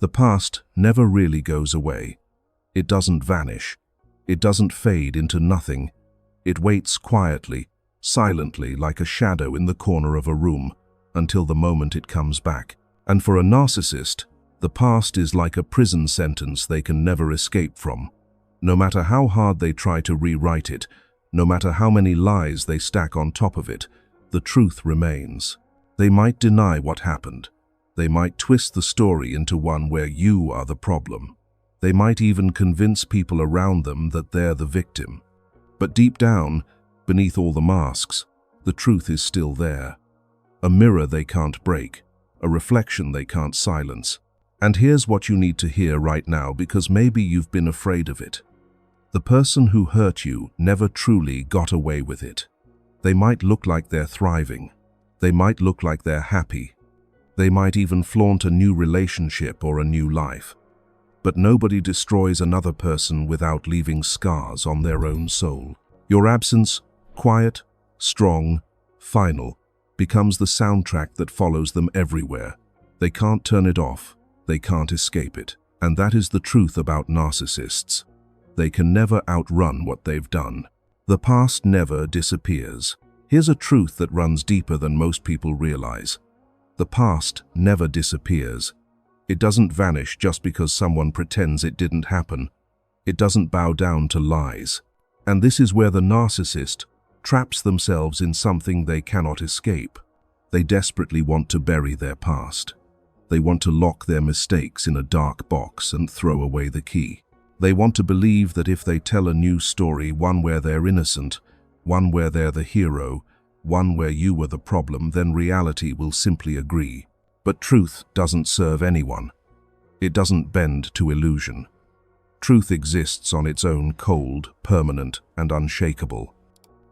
The past never really goes away. It doesn't vanish. It doesn't fade into nothing. It waits quietly, silently, like a shadow in the corner of a room, until the moment it comes back. And for a narcissist, the past is like a prison sentence they can never escape from. No matter how hard they try to rewrite it, no matter how many lies they stack on top of it, the truth remains. They might deny what happened. They might twist the story into one where you are the problem. They might even convince people around them that they're the victim. But deep down, beneath all the masks, the truth is still there. A mirror they can't break, a reflection they can't silence. And here's what you need to hear right now, because maybe you've been afraid of it. The person who hurt you never truly got away with it. They might look like they're thriving. They might look like they're happy. They might even flaunt a new relationship or a new life. But nobody destroys another person without leaving scars on their own soul. Your absence, quiet, strong, final, becomes the soundtrack that follows them everywhere. They can't turn it off. They can't escape it. And that is the truth about narcissists. They can never outrun what they've done. The past never disappears. Here's a truth that runs deeper than most people realize. The past never disappears. It doesn't vanish just because someone pretends it didn't happen. It doesn't bow down to lies. And this is where the narcissist traps themselves in something they cannot escape. They desperately want to bury their past. They want to lock their mistakes in a dark box and throw away the key. They want to believe that if they tell a new story, one where they're innocent, one where they're the hero, one where you were the problem, then reality will simply agree. But truth doesn't serve anyone. It doesn't bend to illusion. Truth exists on its own, cold, permanent, and unshakable.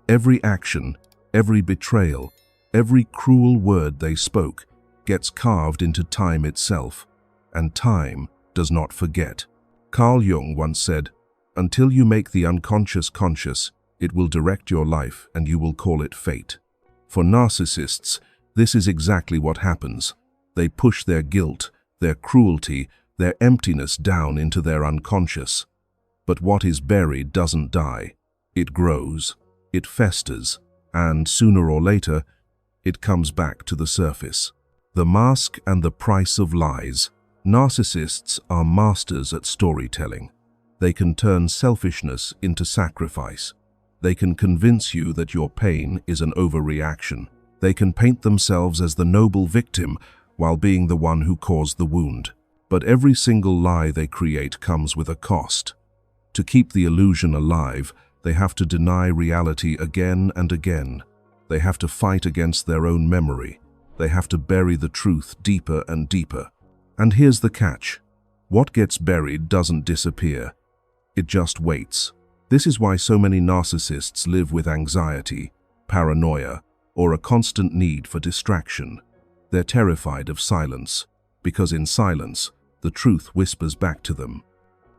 Every action, every betrayal, every cruel word they spoke gets carved into time itself, and time does not forget. Carl Jung once said, "Until you make the unconscious conscious, it will direct your life and you will call it fate." For narcissists, this is exactly what happens. They push their guilt, their cruelty, their emptiness down into their unconscious. But what is buried doesn't die. It grows, it festers, and sooner or later, it comes back to the surface. The mask and the price of lies. Narcissists are masters at storytelling. They can turn selfishness into sacrifice. They can convince you that your pain is an overreaction. They can paint themselves as the noble victim while being the one who caused the wound. But every single lie they create comes with a cost. To keep the illusion alive, they have to deny reality again and again. They have to fight against their own memory. They have to bury the truth deeper and deeper. And here's the catch. What gets buried doesn't disappear. It just waits. This is why so many narcissists live with anxiety, paranoia, or a constant need for distraction. They're terrified of silence, because in silence, the truth whispers back to them.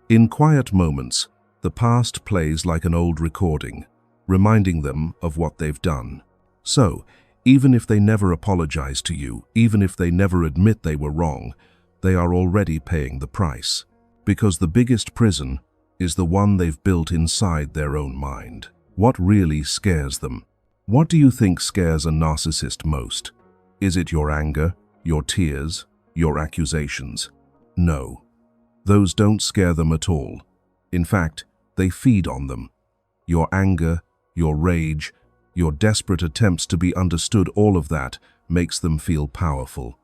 In quiet moments, the past plays like an old recording, reminding them of what they've done. So, even if they never apologize to you, even if they never admit they were wrong, they are already paying the price. Because the biggest prison is the one they've built inside their own mind. What really scares them? What do you think scares a narcissist most? Is it your anger, your tears, your accusations? No. Those don't scare them at all. In fact, they feed on them. Your anger, your rage, your desperate attempts to be understood, all of that makes them feel powerful.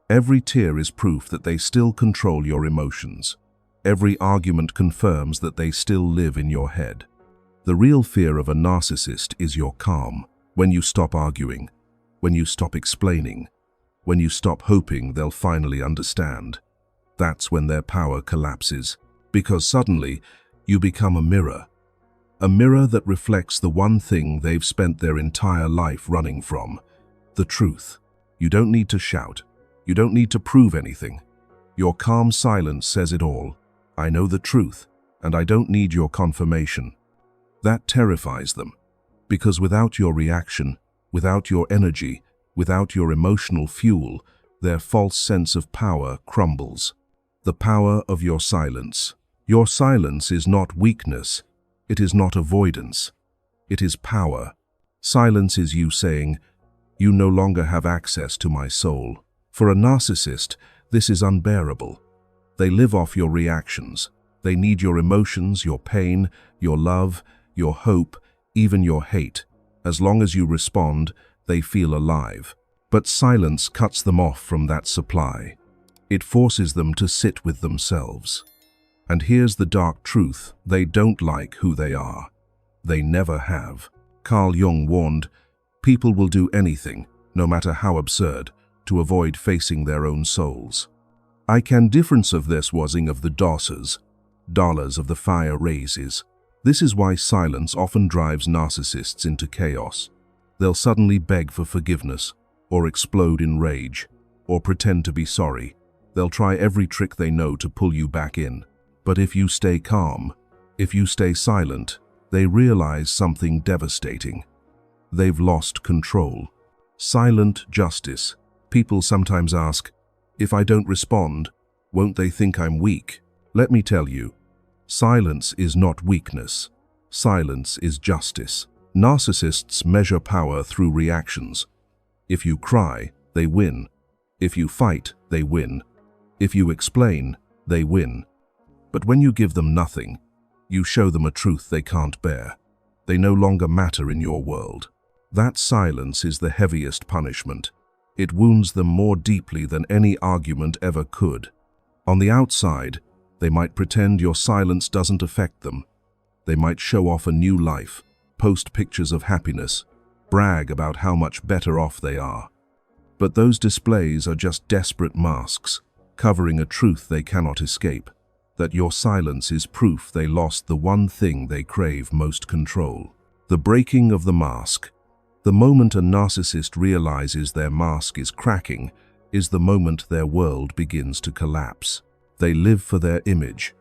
Every tear is proof that they still control your emotions. Every argument confirms that they still live in your head. The real fear of a narcissist is your calm. When you stop arguing, when you stop explaining, when you stop hoping they'll finally understand. That's when their power collapses, because suddenly you become a mirror that reflects the one thing they've spent their entire life running from, the truth. You don't need to shout. You don't need to prove anything. Your calm silence says it all. I know the truth, and I don't need your confirmation. That terrifies them, because without your reaction, without your energy, without your emotional fuel, their false sense of power crumbles. The power of your silence. Your silence is not weakness. It is not avoidance. It is power. Silence is you saying, "You no longer have access to my soul." For a narcissist, this is unbearable. They live off your reactions. They need your emotions, your pain, your love, your hope, even your hate. As long as you respond, they feel alive. But silence cuts them off from that supply. It forces them to sit with themselves. And here's the dark truth: they don't like who they are. They never have. Carl Jung warned, people will do anything, no matter how absurd, to avoid facing their own souls. I can difference of this wasing of the dosses, dollars of the fire raises. This is why silence often drives narcissists into chaos. They'll suddenly beg for forgiveness, or explode in rage, or pretend to be sorry. They'll try every trick they know to pull you back in. But if you stay calm, if you stay silent, they realize something devastating. They've lost control. Silent justice. People sometimes ask, if I don't respond, won't they think I'm weak? Let me tell you, silence is not weakness. Silence is justice. Narcissists measure power through reactions. If you cry, they win. If you fight, they win. If you explain, they win. But when you give them nothing, you show them a truth they can't bear. They no longer matter in your world. That silence is the heaviest punishment. It wounds them more deeply than any argument ever could. On the outside, they might pretend your silence doesn't affect them. They might show off a new life, post pictures of happiness, brag about how much better off they are. But those displays are just desperate masks, covering a truth they cannot escape, that your silence is proof they lost the one thing they crave most control. The breaking of the mask. The moment a narcissist realizes their mask is cracking is the moment their world begins to collapse. They live for their image.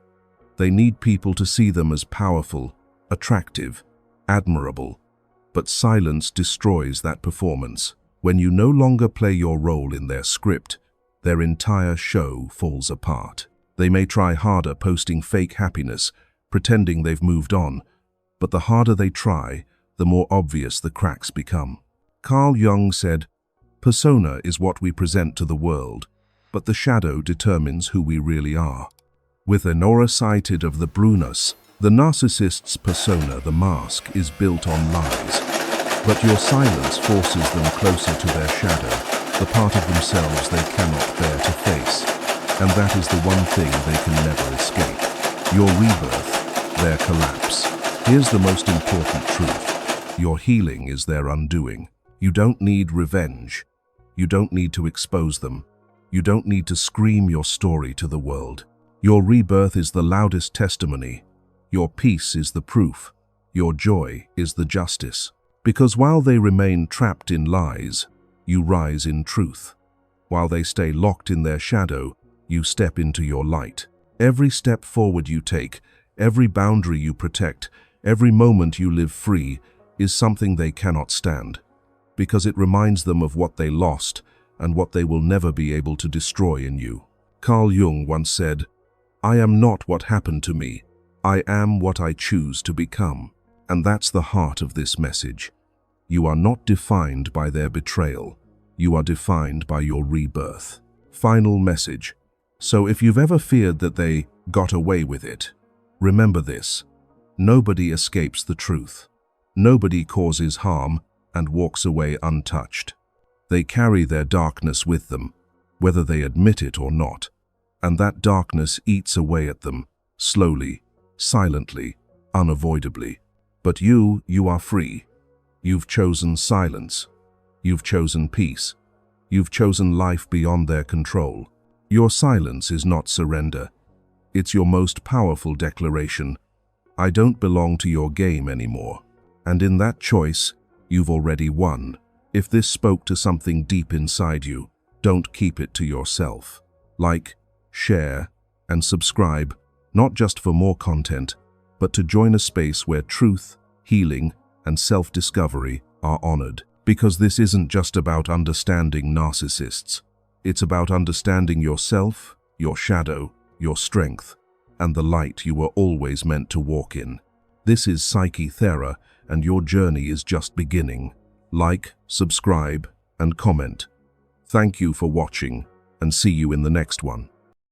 They need people to see them as powerful, attractive, admirable. But silence destroys that performance. When you no longer play your role in their script, their entire show falls apart. They may try harder posting fake happiness, pretending they've moved on, but the harder they try, the more obvious the cracks become. Carl Jung said, "Persona is what we present to the world, but the shadow determines who we really are." With an aura sighted of the Brunus, the narcissist's persona, the mask, is built on lies. But your silence forces them closer to their shadow, the part of themselves they cannot bear to face. And that is the one thing they can never escape. Your rebirth, their collapse. Here's the most important truth. Your healing is their undoing. You don't need revenge. You don't need to expose them. You don't need to scream your story to the world. Your rebirth is the loudest testimony. Your peace is the proof. Your joy is the justice. Because while they remain trapped in lies, you rise in truth. While they stay locked in their shadow, you step into your light. Every step forward you take, every boundary you protect, every moment you live free, is something they cannot stand, because it reminds them of what they lost and what they will never be able to destroy in you. Carl Jung once said, "I am not what happened to me. I am what I choose to become." And that's the heart of this message. You are not defined by their betrayal. You are defined by your rebirth. Final message. So if you've ever feared that they got away with it, remember this. Nobody escapes the truth. Nobody causes harm and walks away untouched. They carry their darkness with them, whether they admit it or not. And that darkness eats away at them, slowly, silently, unavoidably. But you are free. You've chosen silence. You've chosen peace. You've chosen life beyond their control. Your silence is not surrender. It's your most powerful declaration. I don't belong to your game anymore. And in that choice, you've already won. If this spoke to something deep inside you, don't keep it to yourself. Like, share, and subscribe, not just for more content, but to join a space where truth, healing, and self-discovery are honored. Because this isn't just about understanding narcissists. It's about understanding yourself, your shadow, your strength, and the light you were always meant to walk in. This is Psyche Thera, and your journey is just beginning. Like, subscribe, and comment. Thank you for watching, and see you in the next one.